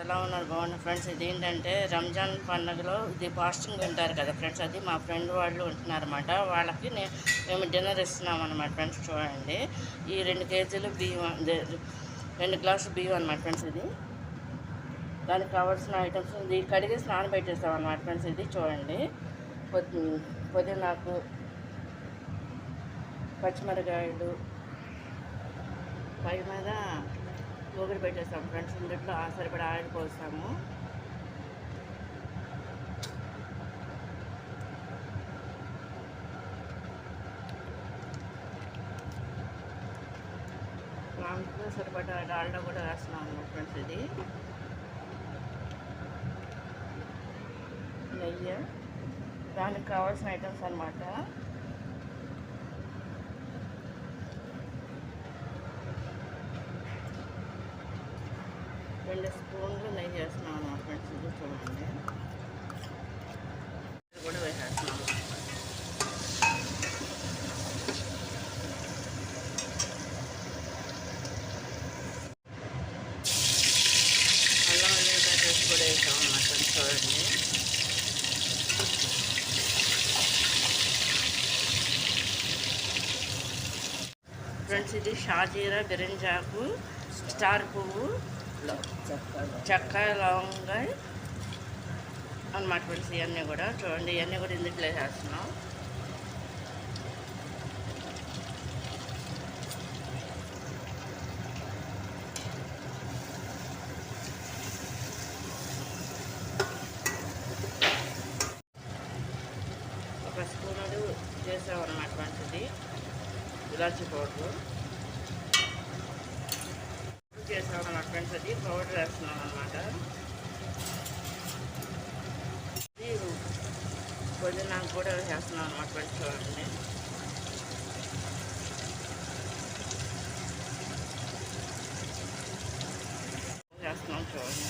ఎలా ఉన్నారు? బాగున్నారు ఫ్రెండ్స్. ఇది ఏంటంటే రంజాన్ పండుగలో ఇది ఫాస్టింగ్ ఉంటారు కదా ఫ్రెండ్స్. అది మా ఫ్రెండ్ వాళ్ళు ఉంటున్నారన్నమాట. వాళ్ళకి మేము డిన్నర్ ఇస్తున్నాం అనమాట ఫ్రెండ్స్. చూడండి, ఈ 2 కేజీలు బియ్యం, 2 గ్లాసులు బియ్యం అనమాట ఫ్రెండ్స్. ఇది దానికి కావాల్సిన ఐటమ్స్ ఇది కడిగేసి నానబెట్టేస్తాం అనమాట ఫ్రెండ్స్. ఇది చూడండి, పుదీనాకు, పచ్చిమిరకాయలు, పై మీద మూగిడి పెట్టేస్తాము ఫ్రెండ్స్. ఇందులో సరిపడా ఆయిల్ పోస్తాము. దాంట్లో సరిపడా డాల్డా కూడా వేస్తున్నాము ఫ్రెండ్స్. ఇది నెయ్యి, దానికి కావాల్సిన ఐటమ్స్ అన్నమాట. రెండు స్పూన్లు నెయ్యి వేస్తున్నాము ఫ్రెండ్స్. ఇది చూడండి, ఇది కూడా వేసేస్తున్నాము. అల్లం వెల్లుల్లి పేస్ట్ కూడా వేసాము అన్నమాట ఫ్రెండ్స్. చూడండి, ఫ్రెండ్స్ ఇది షాజీరా, బిరింజాకు, స్టార్ పువ్వు, చెక్క, లవంగా అన్నమాట ఫ్రెండ్స్. ఇవన్నీ కూడా చూడండి, ఇవన్నీ కూడా ఇందులో వేసేస్తున్నాం. ఒక స్పూను చేసామన్నమాట ఫ్రెండ్స్. ఇది ఇలాచి పౌడర్ చేసామన్నమాట ఫ్రెండ్స్. అది పౌడర్ వేస్తున్నాం అన్నమాట. ఇది పుదీనాకు కూడా వేస్తున్నాం అన్నమాట ఫ్రెండ్స్. చూడండి, వేస్తున్నాం. చూడండి,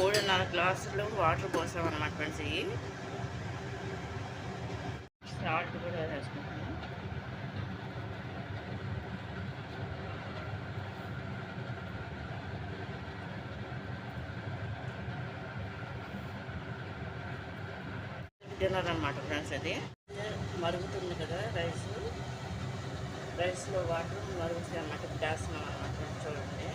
మూడు 4 గ్లాసులు వాటర్ పోసామన్నమాట ఫ్రెండ్స్. ఇవి సాల్ట్ కూడా వేసుకుంటున్నాం. డిన్నర్ అన్నమాట ఫ్రెండ్స్. అది మరుగుతుంది కదా రైస్లో వాటర్ మరుగుతుంది అన్నమాట. వేస్తున్నాం అన్నమాట ఫ్రెండ్స్. చూడండి,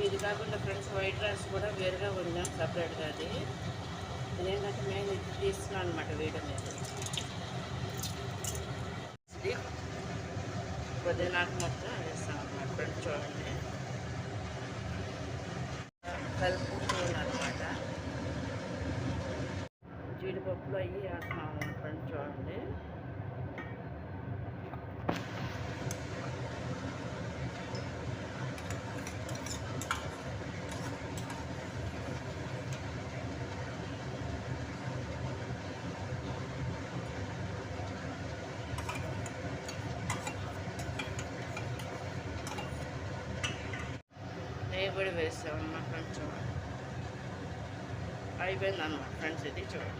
ఇది కాకుండా ఫ్రెండ్స్ వైట్ రైస్ కూడా వేరుగా వండాం సపరేట్గా. అది ఇదేంటంటే మేము ఇది తీస్తున్నాం అనమాట వేయడం లేదు. ఇది పుదీనాకు మొత్తం వేస్తాం అన్నమాట ఫ్రెండ్స్. చూడండి, కలుపుకోవాలన్నమాట. జీడిపప్పులు అవి వేస్తున్నాం అన్నమాట ఫ్రెండ్స్. చూడండి, నెయ్యి కూడా వేస్తామన్నమాట ఫ్రెండ్స్. చూడండి, అయిపోయింది అన్నమాట ఫ్రెండ్స్. ఇది చూడండి,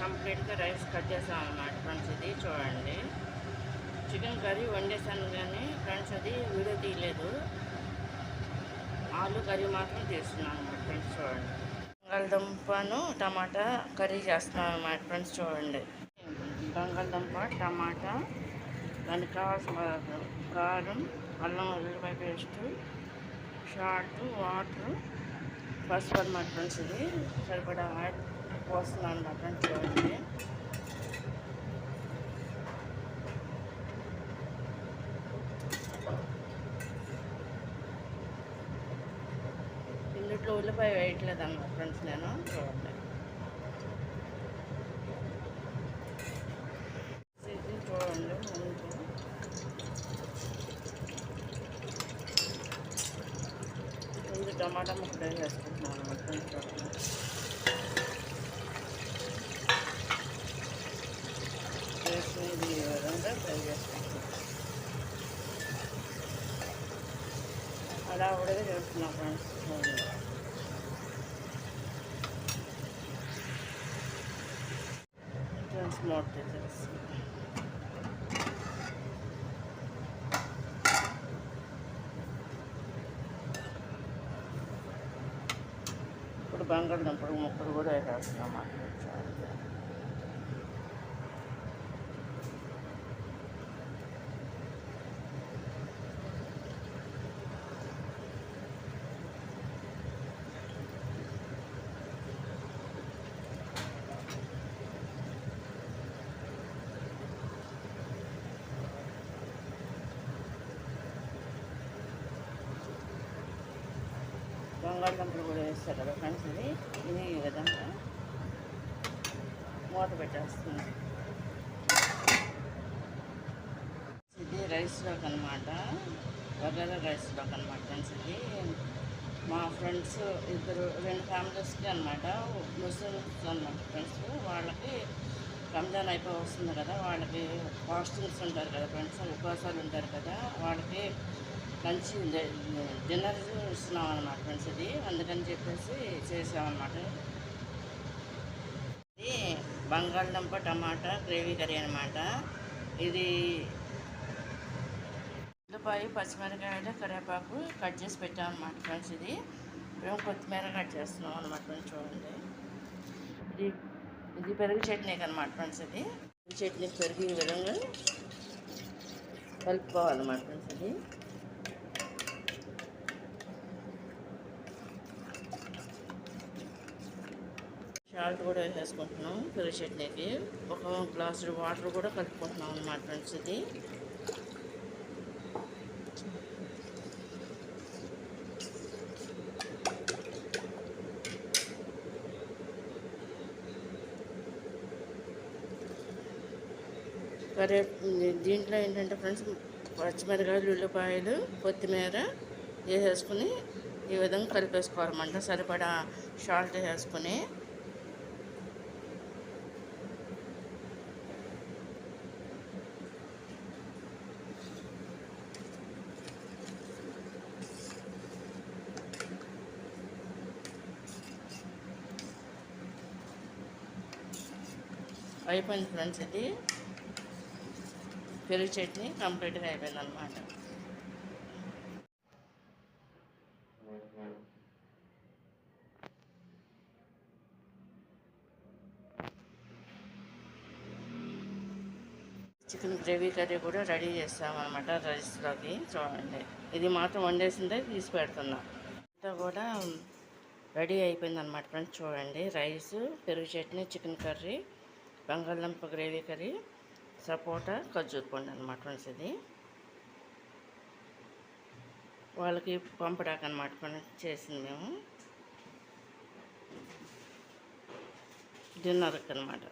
కంప్లీట్గా రైస్ కట్ చేసాం అన్నమాట ఫ్రెండ్స్. ఇది చూడండి, చికెన్ కర్రీ వండేసాను కానీ ఫ్రెండ్స్ అది వీడియో తీయలేదు. ఆలు కర్రీ మాత్రం చేస్తున్నాను అన్నమాట ఫ్రెండ్స్. చూడండి, బంగాళదుంపను టమాటా కర్రీ చేస్తున్నాను అన్నమాట ఫ్రెండ్స్. చూడండి, బంగాళదుంప టమాటా, దానికి కావాల్సిన కారం, అల్లం వెల్లుల్లిపాయ పేస్టు, సాల్ట్, వాటర్, పసుపు అన్నమాట ఫ్రెండ్స్. ఇది సరిపడా ఆయిల్ పోస్తున్నాను అన్నమాట ఫ్రెండ్స్. చూడండి, ఇందులో ఉల్లిపాయ వేయట్లేదు అన్నమాట ఫ్రెండ్స్ నేను. చూడండి, ఇది చూడండి. ముందు టమాటా ముక్కలు వేసుకుంటున్నాను అన్నమాట ఫ్రెండ్స్. చూడండి, వేసి ఈ విధంగా ఫ్రై చేసుకుంటున్నాను. అలా ఉడగా చేస్తున్నాం ఫ్రెండ్స్. చూడండి, మూత తీసేసి ఇప్పుడు బంగాళదుంపలు ముక్కలు కూడా వేసేస్తున్నాం అన్నమాట. బంగాళదుంపలు కూడా వేస్తారు కదా ఫ్రెండ్స్. ఇది ఈ విధంగా మూత పెట్టేస్తుంది. ఇది రైస్లోకి అనమాట, బగారా రైస్లోకి అనమాట ఫ్రెండ్స్. ఇది మా ఫ్రెండ్స్ రెండు ఫ్యామిలీస్కి అనమాట, ముస్లిమ్స్ అనమాట ఫ్రెండ్స్. వాళ్ళకి రంజాన్ అయిపోయి వస్తుంది కదా, వాళ్ళకి ఫాస్టింగ్స్ ఉంటారు కదా ఫ్రెండ్స్, ఉపవాసాలు ఉంటారు కదా, వాళ్ళకి లంచ్ డిన్నర్ ఇస్తున్నాం అన్నమాట ఫ్రెండ్స్. ఇది అందుకని చెప్పేసి చేసామన్నమాట. ఇది బంగాళదుంప టమాటా గ్రేవీ కర్రీ అనమాట. ఇది ఉల్లిపాయ, పచ్చిమిరకాయలు, కరివేపాకు కట్ చేసి పెట్టామన్నమాట ఫ్రెండ్స్. ఇది మేము కొత్తిమీర కట్ చేస్తున్నాం అనమాట ఫ్రెండ్స్. చూడండి, ఇది పెరుగు చట్నీకి అనమాట ఫ్రెండ్స్. ఇది చట్నీ పెరుగు ఈ విధంగా కలుపుకోవాలన్నమాట ఫ్రెండ్స్. ఇది సాల్ట్ కూడా వేసేసుకుంటున్నాం పెరుగు చట్నీకి. ఒక గ్లాసు వాటర్ కూడా కలుపుకుంటున్నాం అన్నమాట ఫ్రెండ్స్. ఇది దీంట్లో ఏంటంటే ఫ్రెండ్స్, పచ్చిమిరకాయలు, ఉల్లిపాయలు, కొత్తిమీర వేసేసుకుని ఈ విధంగా కలిపేసుకోవాలన్నమాట. సరిపడా సాల్ట్ వేసుకొని అయిపోయింది ఫ్రెండ్స్. ఇది పెరుగు చట్నీ కంప్లీట్గా అయిపోయింది అన్నమాట. చికెన్ గ్రేవీ కర్రీ కూడా రెడీ చేస్తామన్నమాట రైస్లోకి. చూడండి, ఇది మాత్రం వండేసిందే తీసి పెడుతున్నా. అంతా కూడా రెడీ అయిపోయిందన్నమాట ఫ్రెండ్స్. చూడండి, రైస్, పెరుగు చట్నీ, చికెన్ కర్రీ, బంగాళదుంప గ్రేవీ కర్రీ, సపోటా, ఖర్జూర పండు అనమాట ఫ్రెండ్స్. ఇది వాళ్ళకి పంపడానికి అనమాట ఫ్రెండ్స్ చేసింది మేము డిన్నర్కి అనమాట.